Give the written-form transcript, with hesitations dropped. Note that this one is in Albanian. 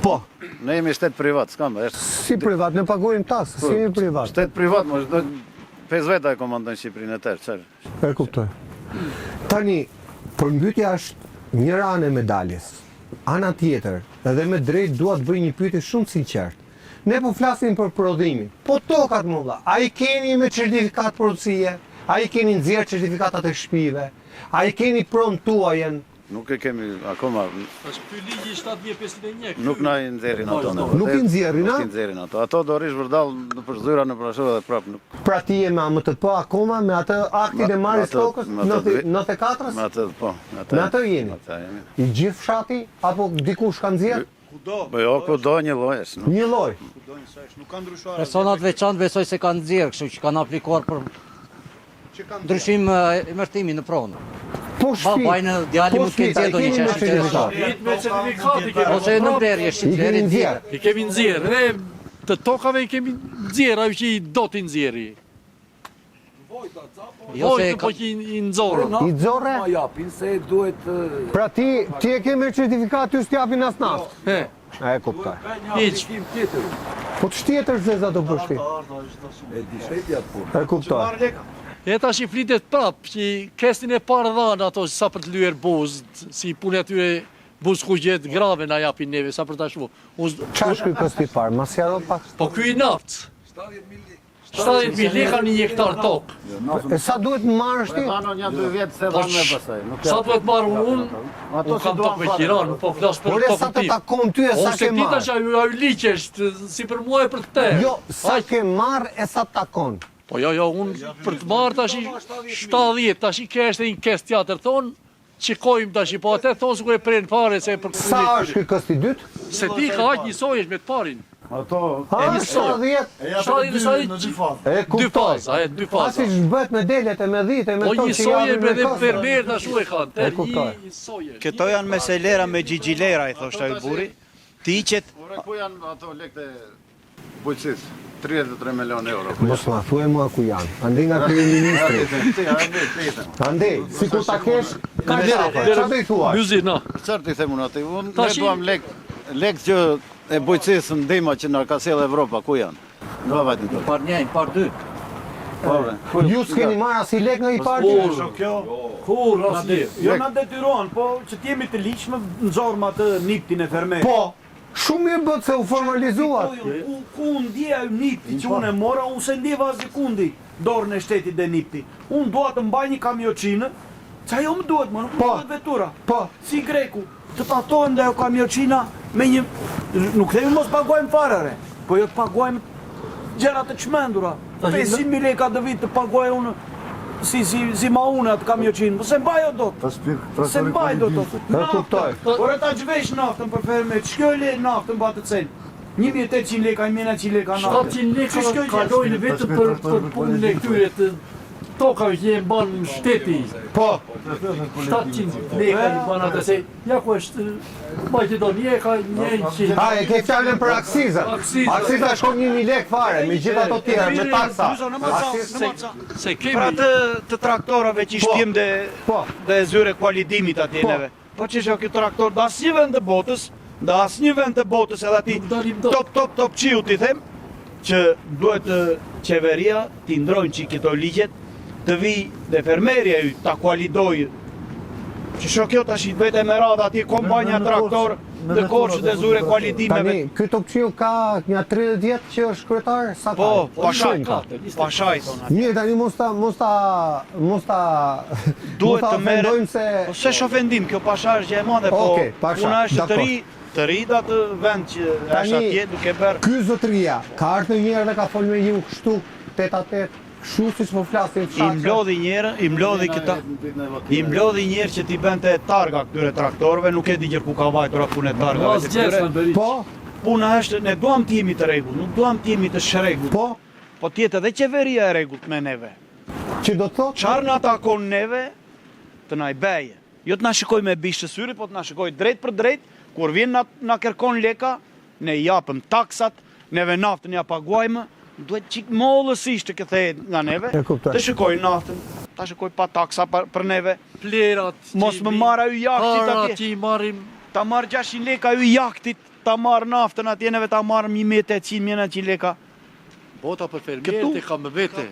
Po. Ne jemi shtet privat, s'kam. Si privat, ne pagojmë taksë, si jemi privat. Shtet privat, më do 5 veta e komandojnë Shqipërinë e tërë, çfarë? E kuptoj. Tani, përmbytja është një anë e medaljes. Ana tjetër, edhe me drejt dua të bëj një pyetje shumë sinqert. Ne po flasim për prodhimin. Po tokat më valla, a i keni me certifikat prodësie? A i keni nxjerrë certifikatat e shtëpive? A i keni pronë tuajen? Nuk e kemi akoma. Ky ligji 7.501. Nuk na i nxjerrin ato. Nuk i nxjerrin, a? Nuk i nxjerrin ato. Ato do rish vërdall në përzyra në prashove dhe prap nuk. Pra ti je me AMTP akoma me atë aktin e marrjes tokës 94-s? Me atë, po. Me atë jeni? I gjithë fshati apo dikush ka nxjerr? Po jo, kudo një lloj është. Një lloj. Nuk ka ndryshuar. Personat veçantë besoj se kanë nxjerr, kështu që kanë aplikuar për ndryshim emërtimi në pronë. Po shtëpi. Bajnë djali mund të nxjerrë ndonjë çështje. Me certifikati kemi. Ose në blerje shqiptari nxjerr. I kemi nxjerr, ne të tokave i kemi nxjerr, ajo që i do të nxjerri. Jo se po që i nxorën. I xorre? Ma japin se duhet... Pra ti e ke me certifikat ty s'tjapin as naftë. He, E kuptoj. hiç. Po të shtjetër zeza do bësh ti. E di shetja po. E kuptoj. E tash i flitet prap që kestin e parë dhanë ato sa për të lyer buzë, si punë atyre buzë kugjet grave na japin neve sa për ta shvu. Qa është ky kosti parë? Mas jaro pak. Po ky i naft. 70.000 lekë në 1 hektar tokë. E sa duhet marrësh ti? Ano një 2 vjet se dhanë me pastaj. Sa duhet marrë unë? Ato Unë kam tokë me Tiranë, nuk po flas për Ore sa tokën të tim. takon ty e sa Ose ke ti tash marrë? ajo liqe është si për mua e për te. Jo, sa ke marrë e sa takon. Po jo, unë për të marrë tash 70, tash i kesh edhe një kes tjetër thonë, qikojmë tash, po atë thonë se kur e prenë fare se për Sa është ky kosti dytë? se ti ka aq njësoj me të parin. Ato Ha, 70? 70 E dy kuptoj. faza, dy faza. Asi bëhet me delet e me dhitë e me Po to që njësoje javin me me dhe kostë. fermer tash u e kanë. E kuptoj. Njësoje. Këto janë meselera me gjigjilera, i thoshtë ai buri. Ti iqet, Ore, ku janë ato lekët e bujqësisë? 33 milion euro. Mos ma thuaj mua ku janë. Andi nga kryeministri. Andi, si ku ta kesh, ka qa do i thuaj? Myzi, na. Çfarë ti them unë aty? Unë ne Tashi- duam lekë që e bujqësisë ndihma që na ka sjellë Evropa, ku janë? Në vajtin tonë. Par 1, par 2. Ju s'keni marrë as i lek nga i parti? Kur asnjë. Jo na detyron, po që t'jemi të ligjshëm nxorëm atë niptin e fermerit. Po, shumë mirë bët se u formalizuat. Ku ndjeja nipti që unë e mora, unë se ndjeva as kundi dorën e shtetit dhe nipti. Unë dua të mbaj një kamioqinë, që ajo më duhet, më nuk më Po. duhet vetura. Po, Si greku, të patohen dhe ajo kamioqina me një... Nuk themi mos paguajmë farare, po jo të paguajmë gjëra të çmendura. 500.000 leka dhe vit të paguaj unë si ma unë atë kamioqinë, po se mbaj o do të. Se mbaj do të. e kuptoj. Por e ta gjvesh naftën për fermet, shkjo e le naftën ba të cen. 1.800 leka, 1.900 leka naftën. 700 lekë kalojnë vetëm për punën e këtyre të tokave që e mban në shteti. Po, 700 lekë i ban atë se ja ku është Maqedonia ka 100. a e ke fjallën për aksizën. Aksiza. Aksiza shkon 1.000 lek fare, me gjithë ato tjera, me taksa. Se pra kemi të traktorave që i shtim Po. dhe zyre kualidimit atje Po. neve. Po që shë kjo traktor dhe asnjë vend të botës, dhe asnjë vend të botës edhe ati Nuk dalim dot. top qiu ti them, që duhet qeveria t'i ndrojnë që këto ligjet, të vi dhe fermerja ju ta kualidoj, që shë kjo tash i vete me radha ati kombanja traktor dhe korçë dhe zyre kualidimeve. Tani, ky Topçiu ka një 30 vjetë që është kryetar, sa ka? Po, pashaj, Shumë ka. pashaj thonë. Mirë, tani mos ta Duhet të merret- ofendojmë se... Po se shofendim, kjo pasha është gjë e madhe, po Okej, pasha, puna është dakor. të ri atë vend që është Tani- atje duke bërë. Ky zotëria, ka ardhur njëherë dhe ka folë me ju kështu, 8-8, kështu siç po flasim I fshaqe. mblodhi njerë, i mblodhi njerë që t'i bente targa këtyre traktorëve, nuk e di gjë ku ka vajtur atë punë e targave Mas të gjesë këtyre. në bëri. Po, Puna është, ne duam t'jemi të rregull, nuk duam t'jemi të shregull. po, Po t'jetë edhe qeveria e rregullt me neve. që do të thotë? Qarë na takon neve të na i beje. Jo të na shikoj me bishë syri, po të na shikoj drejt për drejt, kur vjen na kërkon leka, ne i japëm taksat, neve naftën ja paguajmë, duhet qik mollësisht të këthejet nga neve, E kuptoj. të shikoj naftën, ta shikoj pa taksa për neve, Plerat. mos më marra ju jaktit Para atje. që i marrim ta marr 600 leka ju jaktit, ta marr naftën atjeneve, ta marr 1800, 1900 leka. Bota për fermierët e ka me vete.